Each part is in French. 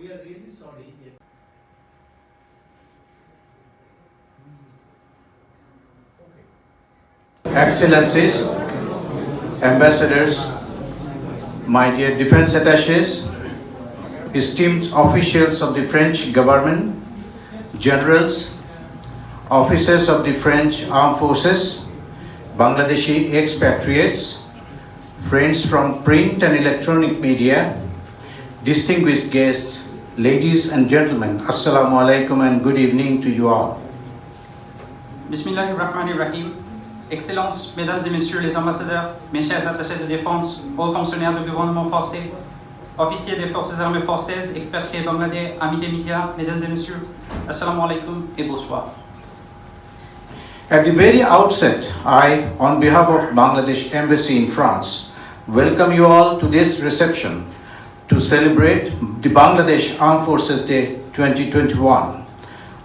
we are really sorry. Excellencies, ambassadors, my dear defense attaches, esteemed officials of the French government, generals, officers of the French armed forces, Bangladeshi expatriates, friends from print and electronic media, distinguished guests, ladies and gentlemen, Assalamu alaikum and good evening to you all. Bismillahirrahmanirrahim. Excellences, Mesdames et Messieurs les ambassadeurs, mes chers attachés de défense, hauts fonctionnaires du gouvernement français, officiers des forces armées françaises, expatriés bangladais, amis des médias, Mesdames et Messieurs, Assalamu alaikum et bonsoir. At the very outset, I, on behalf of Bangladesh Embassy in France, welcome you all to this reception to celebrate the Bangladesh Armed Forces Day 2021.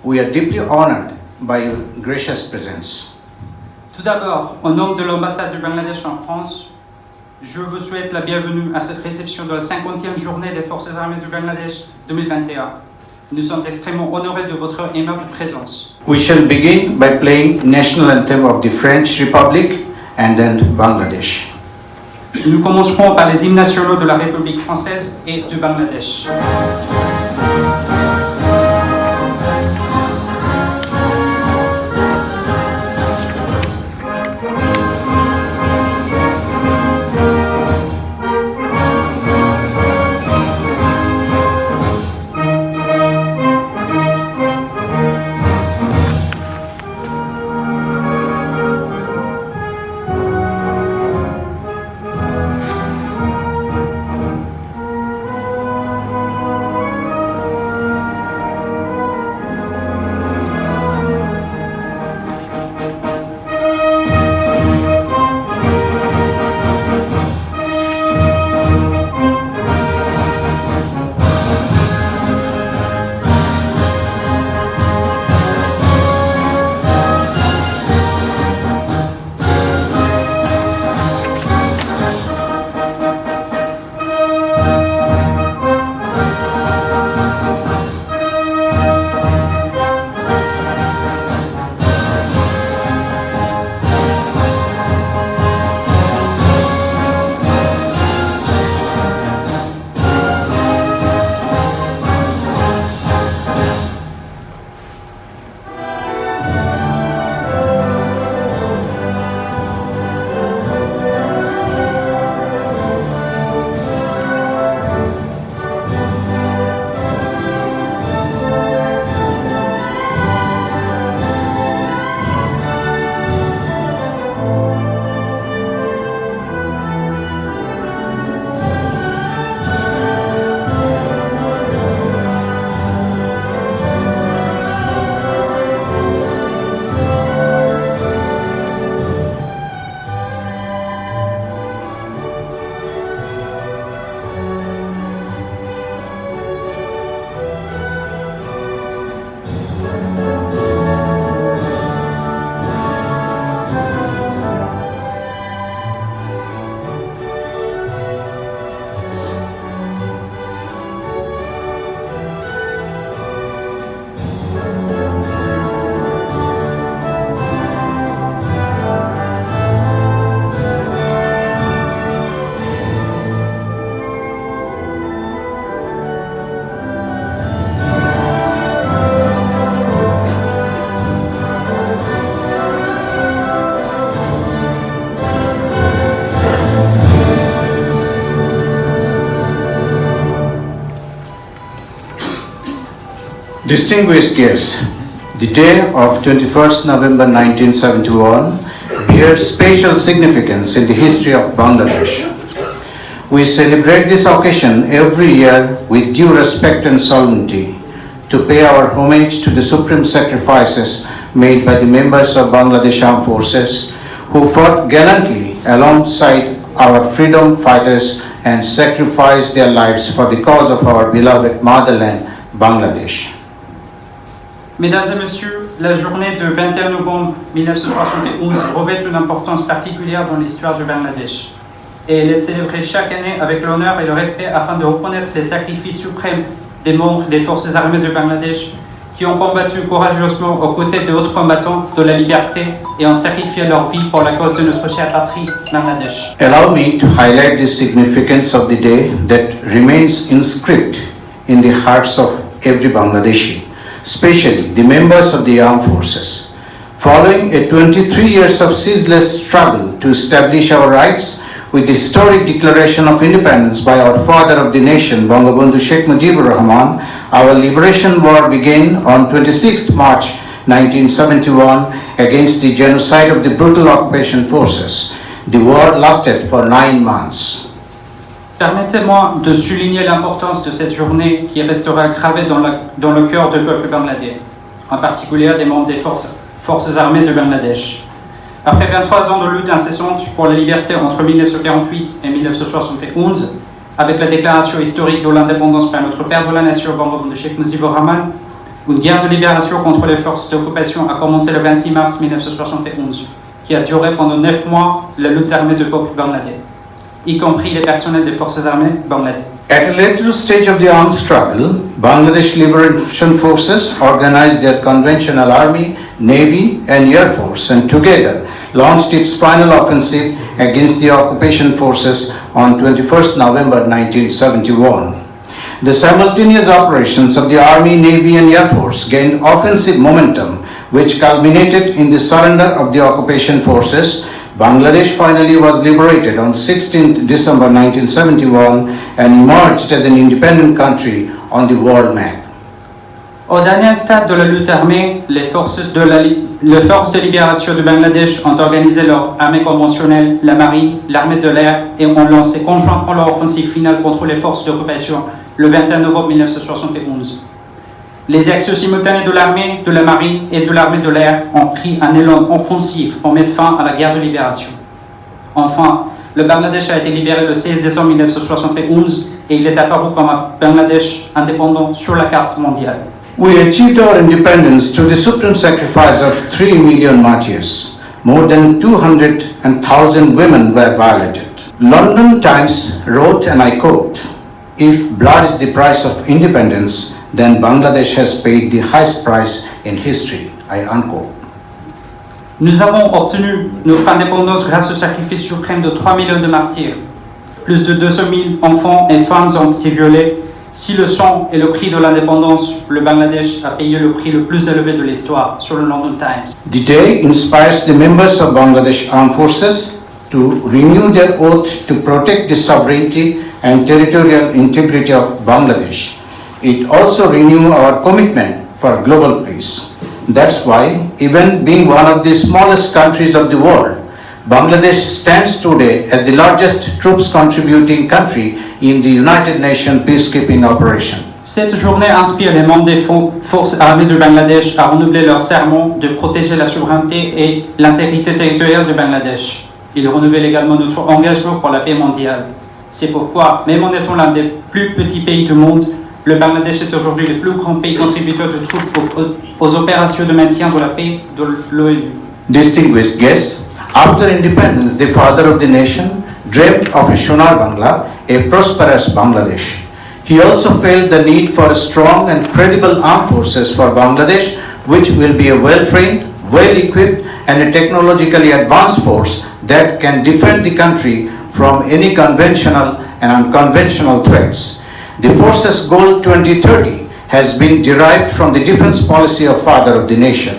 We are deeply honored by your gracious presence. Tout d'abord, au nom de l'ambassade du Bangladesh en France, je vous souhaite la bienvenue à cette réception de la 50e journée des Forces armées du Bangladesh 2021. Nous sommes extrêmement honorés de votre aimable présence. We shall begin by playing national anthem of the French Republic and then Bangladesh. Nous commencerons par les hymnes nationaux de la République française et du Bangladesh. Distinguished guests, the day of 21st November 1971 bears special significance in the history of Bangladesh. We celebrate this occasion every year with due respect and solemnity to pay our homage to the supreme sacrifices made by the members of Bangladesh Armed Forces who fought gallantly alongside our freedom fighters and sacrificed their lives for the cause of our beloved motherland, Bangladesh. Mesdames et Messieurs, la journée de 21 novembre 1971 revêt une importance particulière dans l'histoire du Bangladesh. Et elle est célébrée chaque année avec l'honneur et le respect afin de reconnaître les sacrifices suprêmes des membres des forces armées de Bangladesh qui ont combattu courageusement aux côtés d'autres combattants de la liberté et ont sacrifié leur vie pour la cause de notre chère patrie, Bangladesh. Allow me to highlight the significance of the day that remains inscribed in the hearts of every Bangladeshi, especially the members of the armed forces. Following a 23 years of ceaseless struggle to establish our rights, with the historic declaration of independence by our father of the nation, Bangabandhu Sheikh Mujibur Rahman, our liberation war began on 26 March 1971 against the genocide of the brutal occupation forces. The war lasted for 9 months. Permettez-moi de souligner l'importance de cette journée qui restera gravée dans le cœur du peuple bangladais, en particulier des membres des forces armées de Bangladesh. Après 23 ans de lutte incessante pour la liberté entre 1948 et 1971, avec la déclaration historique de l'indépendance par notre père de la nation, Bangabandhu Sheikh Mujibur Rahman, une guerre de libération contre les forces d'occupation a commencé le 26 mars 1971, qui a duré pendant 9 mois la lutte armée du peuple bangladais, y compris les personnels des forces armées bangladais. At a later stage of the armed struggle, Bangladesh Liberation Forces organized their conventional army, navy and air force and together launched its final offensive against the occupation forces on 21st November 1971. The simultaneous operations of the Army, Navy and Air Force gained offensive momentum, which culminated in the surrender of the occupation forces. Bangladesh finally was liberated on 16 December 1971 and emerged as an independent country on the world map. Au dernier stade de la lutte armée, les forces de libération du Bangladesh ont organisé leur armée conventionnelle, la marine, l'armée de l'air et ont lancé conjointement leur offensive finale contre les forces d'occupation le 21 novembre 1971. Les actions simultanées de l'armée, de la marine et de l'armée de l'air ont pris un élan offensif pour mettre fin à la guerre de libération. Enfin, le Bangladesh a été libéré le 16 décembre 1971 et il est apparu comme un Bangladesh indépendant sur la carte mondiale. We achieved our independence through the supreme sacrifice of 3 million martyrs. More than 200,000 women were violated. London Times wrote, and I quote, "If blood is the price of independence, then Bangladesh has paid the highest price in history." I unquote. Nous avons obtenu notre indépendance grâce au sacrifice suprême de 3 millions de martyrs. Plus de 200 000 enfants et femmes ont été violés. Si le sang est le prix de l'indépendance, le Bangladesh a payé le prix le plus élevé de l'histoire, sur le London Times. The day inspires the members of Bangladesh Armed Forces to renew their oath to protect the sovereignty and territorial integrity of Bangladesh. It also renews our commitment for global peace. That's why, even being one of the smallest countries of the world, Bangladesh stands today as the largest troops contributing country in the United Nations peacekeeping operation. Cette journée inspire les membres des forces armées de Bangladesh à renouveler leur serment de protéger la souveraineté et l'intégrité territoriale du Bangladesh. Il renouvelle également notre engagement pour la paix mondiale. C'est pourquoi, même en étant l'un des plus petits pays du monde, le Bangladesh est aujourd'hui le plus grand pays contributeur de troupes aux opérations de maintien de la paix de l'ONU. Distinguished guests, after independence, the father of the nation dreamt of a Sonar Bangla, a prosperous Bangladesh. He also felt the need for a strong and credible armed forces for Bangladesh, which will be a well-trained, well-equipped and a technologically advanced force that can defend the country from any conventional and unconventional threats. The force's goal 2030 has been derived from the defense policy of father of the nation.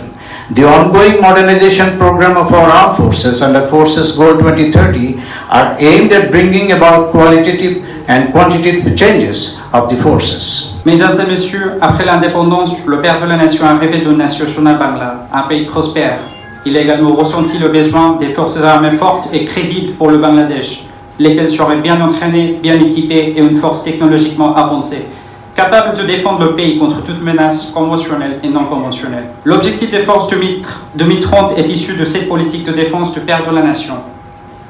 The ongoing modernization program of our armed forces under Forces Goal 2030 are aimed at bringing about qualitative and quantitative changes of the forces. Mesdames et messieurs, après l'indépendance, le père de la nation a rêvé d'une nation Sonar Bangla, un pays prospère. Il a également ressenti le besoin des forces armées fortes et crédibles pour le Bangladesh, lesquelles seraient bien entraînées, bien équipées et une force technologiquement avancée, capable de défendre le pays contre toute menace conventionnelle et non conventionnelle. L'objectif des forces 2030 est issu de cette politique de défense du père de la nation.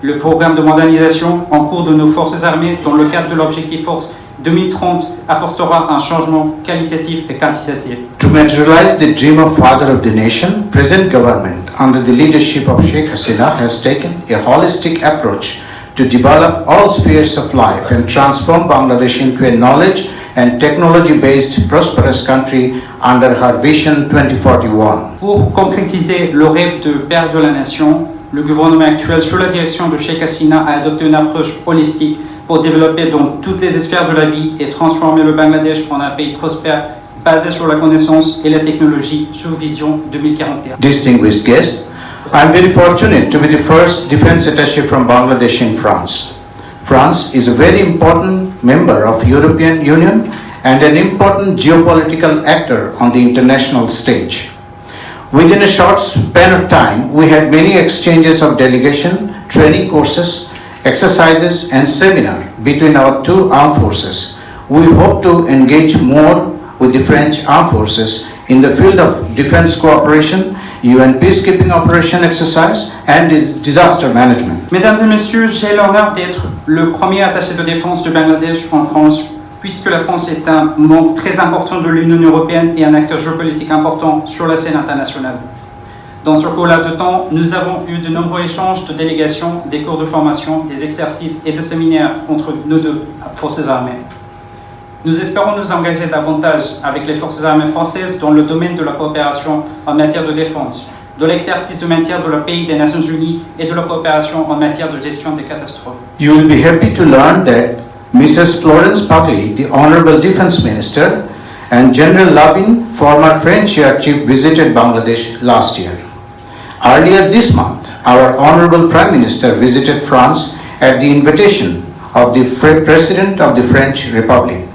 Le programme de modernisation en cours de nos forces armées dans le cadre de l'objectif Force 2030 apportera un changement qualitatif et quantitatif. To materialize the dream of father of the nation, present government under the leadership of Sheikh Hasina has taken a holistic approach to develop all spheres of life and transform Bangladesh into a knowledge and technology-based prosperous country under her Vision 2041. Pour concrétiser le rêve de père de la nation, le gouvernement actuel, sous la direction de Sheikh Hasina, a adopté une approche holistique pour développer dans toutes les sphères de la vie et transformer le Bangladesh en un pays prospère basé sur la connaissance et la technologie sous Vision 2041. Distinguished guests, I am very fortunate to be the first defense attaché from Bangladesh in France. France is a very important member of European Union and an important geopolitical actor on the international stage. Within a short span of time, we had many exchanges of delegation, training courses, exercises and seminars between our two armed forces. We hope to engage more with the French armed forces in the field of defense cooperation, UN peacekeeping operation exercise and disaster management. Mesdames et messieurs, j'ai l'honneur d'être le premier attaché de défense du Bangladesh en France, puisque la France est un membre très important de l'Union européenne et un acteur géopolitique important sur la scène internationale. Dans ce cours-là de temps, nous avons eu de nombreux échanges de délégations, des cours de formation, des exercices et des séminaires entre nos deux forces armées. Nous espérons nous engager davantage avec les forces armées françaises dans le domaine de la coopération en matière de défense, de l'exercice de maintien de la paix des Nations Unies et de la coopération en matière de gestion des catastrophes. You will be happy to learn that Mrs. Florence Pagli, the Honorable Defense Minister, and General Lavin, former French Air Chief, visited Bangladesh last year. Earlier this month, our Honorable Prime Minister visited France at the invitation of the President of the French Republic.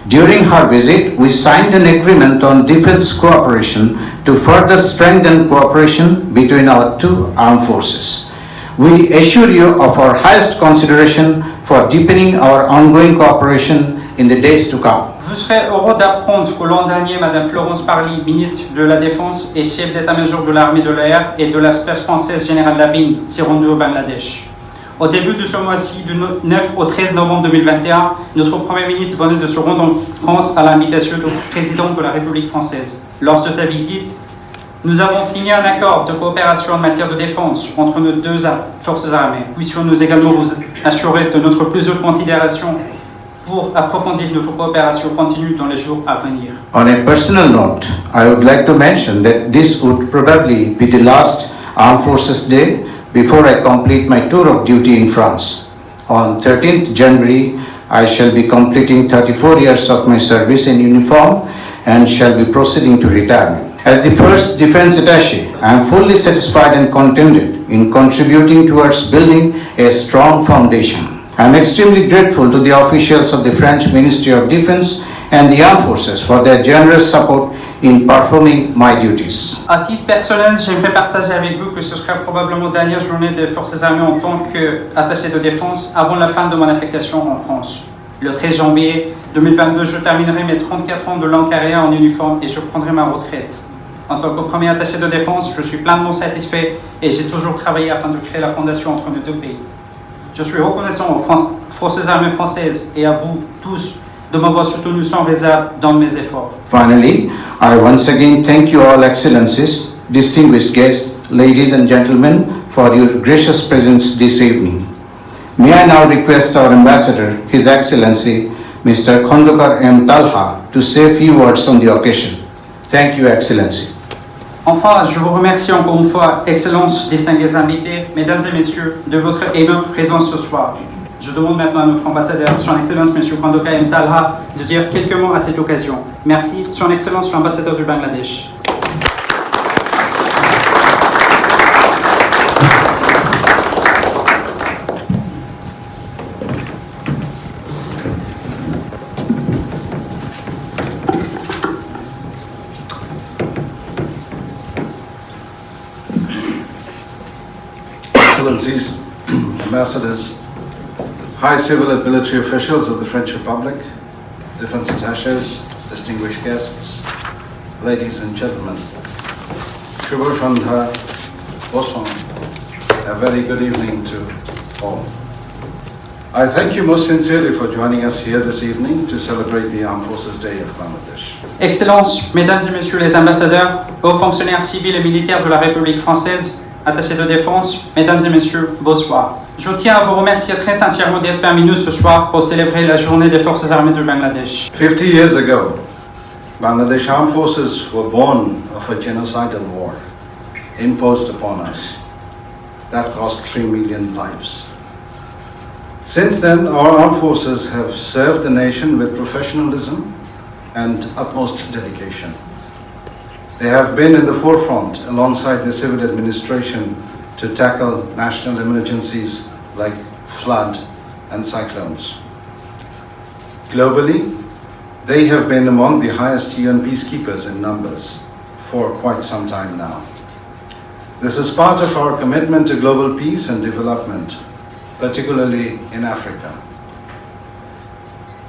During her visit, we signed an agreement on defense cooperation to further strengthen cooperation between our two armed forces. We assure you of our highest consideration for deepening our ongoing cooperation in the days to come. Vous serez heureux d'apprendre que l'an dernier, Madame Florence Pagli, ministre de la Défense et chef d'état-major de l'armée de l'air et de la space française Général Lavigne, s'est rendue au Bangladesh. Au début de ce mois-ci, du 9 au 13 novembre 2021, notre Premier ministre venait de se rendre en France à l'invitation du président de la République française. Lors de sa visite, nous avons signé un accord de coopération en matière de défense entre nos deux forces armées. Puissions-nous également vous assurer de notre plus haute considération pour approfondir notre coopération continue dans les jours à venir. On a personal note, I would like to mention that this would probably be the last Armed Forces Day before I complete my tour of duty in France. On 13th January, I shall be completing 34 years of my service in uniform and shall be proceeding to retirement. As the first defense attaché, I am fully satisfied and contented in contributing towards building a strong foundation. I am extremely grateful to the officials of the French Ministry of Defense and the Armed Forces for their generous support in performing my duties. À titre personnel, j'aimerais partager avec vous que ce sera probablement la dernière journée des forces armées en tant qu'attaché de défense avant la fin de mon affectation en France. Le 13 janvier 2022, je terminerai mes 34 ans de longue carrière en uniforme et je prendrai ma retraite. En tant que premier attaché de défense, je suis pleinement satisfait et j'ai toujours travaillé afin de créer la fondation entre nos deux pays. Je suis reconnaissant aux forces armées françaises et à vous tous de m'avoir soutenu sans réserve dans mes efforts. Finally, I once again thank you all excellencies, distinguished guests, ladies and gentlemen, for your gracious presence this evening. May I now request our ambassador, His Excellency, Mr. Khandokar M. Talha, to say a few words on the occasion. Thank you, Excellency. Enfin, je vous remercie encore une fois, Excellences, distingués invités, Mesdames et Messieurs, de votre aimable présence ce soir. Je demande maintenant à notre ambassadeur, Son Excellence M. Khandokar M. Talha, de dire quelques mots à cette occasion. Merci, Son Excellence l'ambassadeur du Bangladesh. Excellencies, ambassadors, high civil and military officials of the French Republic, defense attachés, distinguished guests, ladies and gentlemen. Shubha Boswan, a very good evening to all. I thank you most sincerely for joining us here this evening to celebrate the Armed Forces Day of Bangladesh. Excellences, Mesdames et Messieurs les ambassadeurs, hauts fonctionnaires civils et militaires de la République française, attachés de défense, Mesdames et Messieurs, bonsoir. Je tiens à vous remercier très sincèrement d'être parmi nous ce soir pour célébrer la journée des forces armées du Bangladesh. 50 years ago, Bangladesh Armed Forces were born of a genocidal war imposed upon us that cost 3 million lives. Since then, our armed forces have served the nation with professionalism and utmost dedication. They have been in the forefront alongside the civil administration to tackle national emergencies like flood and cyclones. Globally, they have been among the highest UN peacekeepers in numbers for quite some time now. This is part of our commitment to global peace and development, particularly in Africa.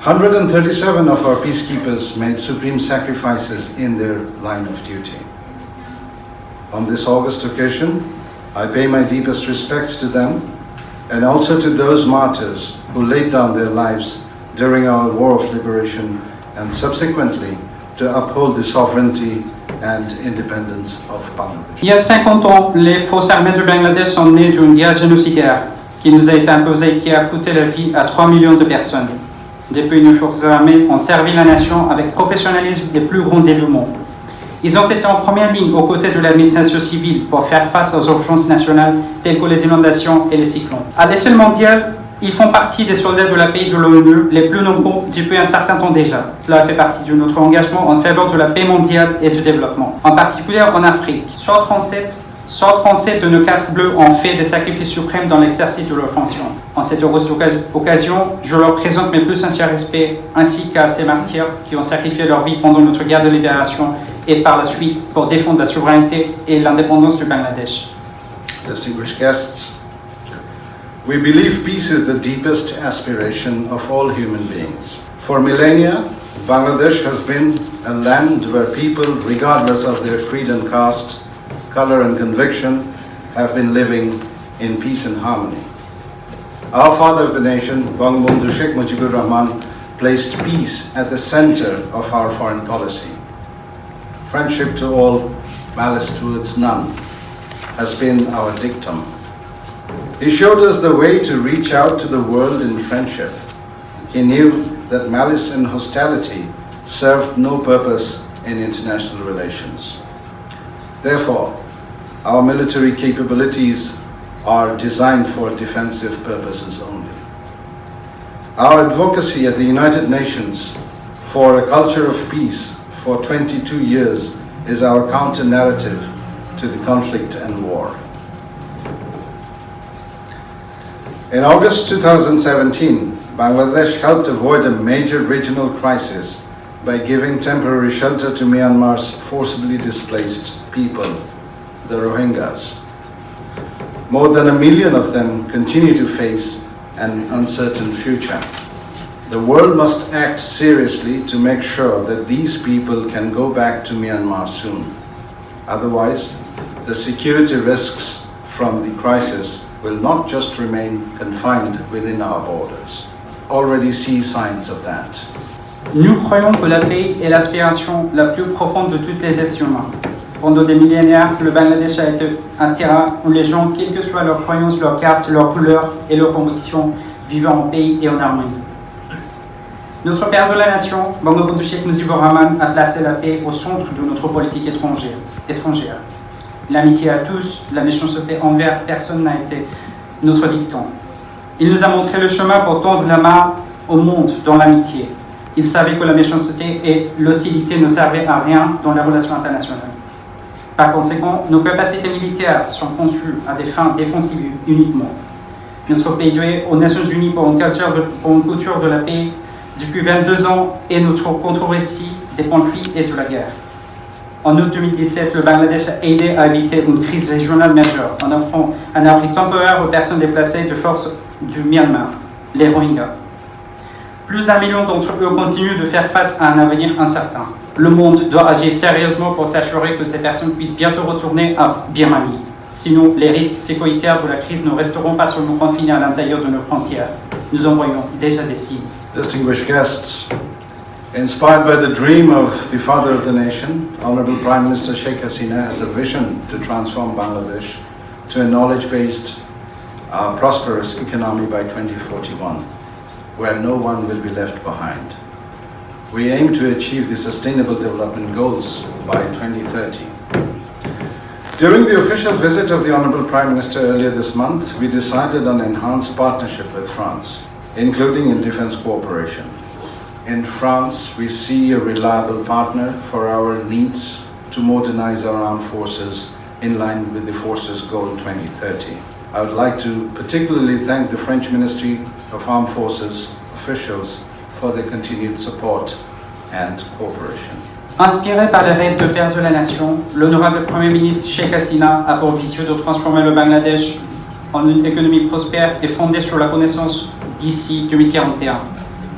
137 of our peacekeepers made supreme sacrifices in their line of duty. On this August occasion, I pay my deepest respects to them and also to those martyrs who laid down their lives during our war of liberation and subsequently to uphold the sovereignty and independence of Bangladesh. Il y a 50 ans, les forces armées du Bangladesh sont nées d'une guerre génocidaire qui nous a été imposée et qui a coûté la vie à 3 millions de personnes. Depuis, nos forces armées ont servi la nation avec professionnalisme et plus grand dévouement. Ils ont été en première ligne aux côtés de l'administration civile pour faire face aux urgences nationales telles que les inondations et les cyclones. À l'échelle mondiale, ils font partie des soldats de la pays de l'ONU les plus nombreux depuis un certain temps déjà. Cela fait partie de notre engagement en faveur de la paix mondiale et du développement, en particulier en Afrique. 137 de nos casques bleus ont fait des sacrifices suprêmes dans l'exercice de leur fonction. En cette heureuse occasion, je leur présente mes plus sincères respects ainsi qu'à ces martyrs qui ont sacrifié leur vie pendant notre guerre de libération et par la suite pour défendre la souveraineté et l'indépendance du Bangladesh. Distinguished guests, we believe peace is the deepest aspiration of all human beings. For millennia, Bangladesh has been a land where people, regardless of their creed and caste, color and conviction, have been living in peace and harmony. Our father of the nation, Bangabandhu Sheikh Mujibur Rahman, placed peace at the center of our foreign policy. Friendship to all, malice towards none, has been our dictum. He showed us the way to reach out to the world in friendship. He knew that malice and hostility served no purpose in international relations. Therefore, our military capabilities are designed for defensive purposes only. Our advocacy at the United Nations for a culture of peace for 22 years is our counter-narrative to the conflict and war. In August 2017, Bangladesh helped avoid a major regional crisis by giving temporary shelter to Myanmar's forcibly displaced people, the Rohingyas. More than 1 million of them continue to face an uncertain future. The world must act seriously to make sure that these people can go back to Myanmar soon. Otherwise, the security risks from the crisis will not just remain confined within our borders. Already see signs of that. Nous croyons que la paix est l'aspiration la plus profonde de tous les êtres humains. Pendant des millénaires, le Bangladesh a été un terrain où les gens, quelles que soient leurs croyances, leur caste, leur couleur et leurs convictions, vivaient en paix et en harmonie. Notre père de la nation, Bangabandhu Sheikh Mujibur Rahman, a placé la paix au centre de notre politique étrangère. L'amitié à tous, la méchanceté envers personne n'a été notre dicton. Il nous a montré le chemin pour tendre la main au monde dans l'amitié. Il savait que la méchanceté et l'hostilité ne servaient à rien dans les relations internationales. Par conséquent, nos capacités militaires sont conçues à des fins défensives uniquement. Notre plaidoyer aux Nations Unies pour une culture de la paix depuis 22 ans est notre contre-récit des conflits et de la guerre. En août 2017, le Bangladesh a aidé à éviter une crise régionale majeure en offrant un abri temporaire aux personnes déplacées de force du Myanmar, les Rohingyas. Plus d'1 million d'entre eux continuent de faire face à un avenir incertain. Le monde doit agir sérieusement pour s'assurer que ces personnes puissent bientôt retourner à Birmanie. Sinon, les risques sécuritaires de la crise ne resteront pas seulement confinés à l'intérieur de nos frontières. Nous en voyons déjà des signes. Distinguished guests, inspired by the dream of the father of the nation, Honorable Prime Minister Sheikh Hasina has a vision to transform Bangladesh to a knowledge-based, our prosperous economy by 2041, where no one will be left behind. We aim to achieve the Sustainable Development Goals by 2030. During the official visit of the Honorable Prime Minister earlier this month, we decided on enhanced partnership with France, including in defense cooperation. In France, we see a reliable partner for our needs to modernize our armed forces in line with the Forces Goal 2030. I would like to particularly thank the French Ministry of Armed Forces officials for their continued support and cooperation. Inspiré par les rêves de père de la nation, l'honorable Premier ministre Sheikh Hasina a pour vision de transformer le Bangladesh en une économie prospère et fondée sur la connaissance d'ici 2041,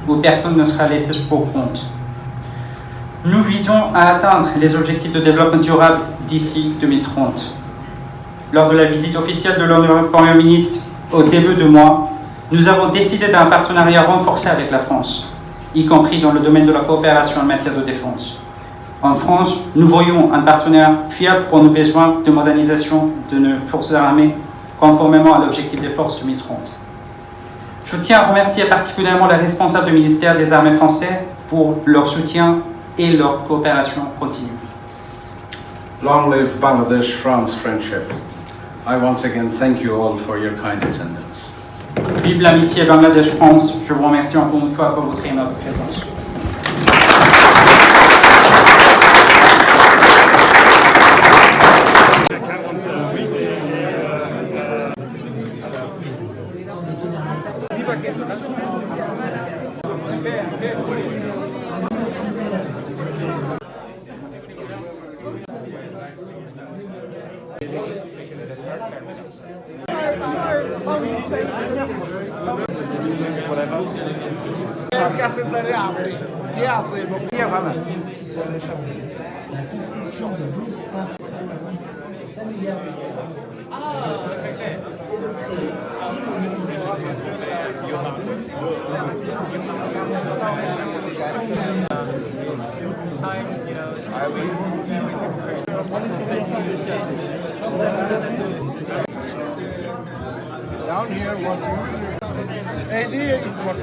où personne ne sera laissé pour compte. Nous visons à atteindre les objectifs de développement durable d'ici 2030. Lors de la visite officielle de l'honorable Premier ministre au début du mois, nous avons décidé d'un partenariat renforcé avec la France, y compris dans le domaine de la coopération en matière de défense. En France, nous voyons un partenaire fiable pour nos besoins de modernisation de nos forces armées, conformément à l'objectif des forces 2030. Je tiens à remercier particulièrement les responsables du ministère des Armées français pour leur soutien et leur coopération continue. Long live Bangladesh-France friendship. I once again thank you all for your kind attendance. Vive l'amitié Bangladesh-France. Je vous remercie encore une fois pour votre aimable présence. Down here, what idea is what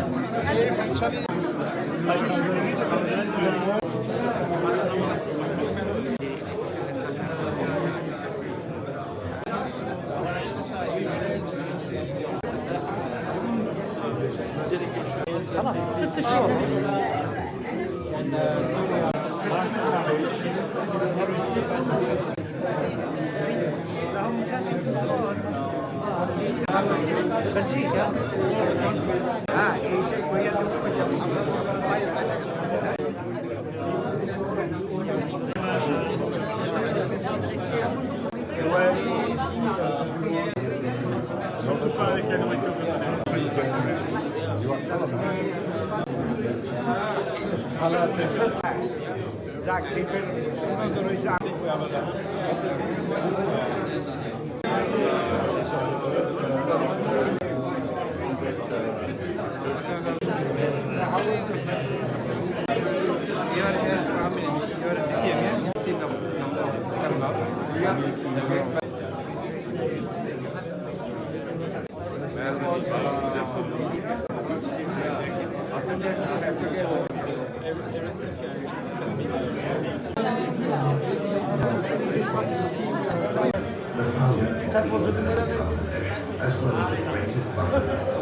the family, as well as the greatest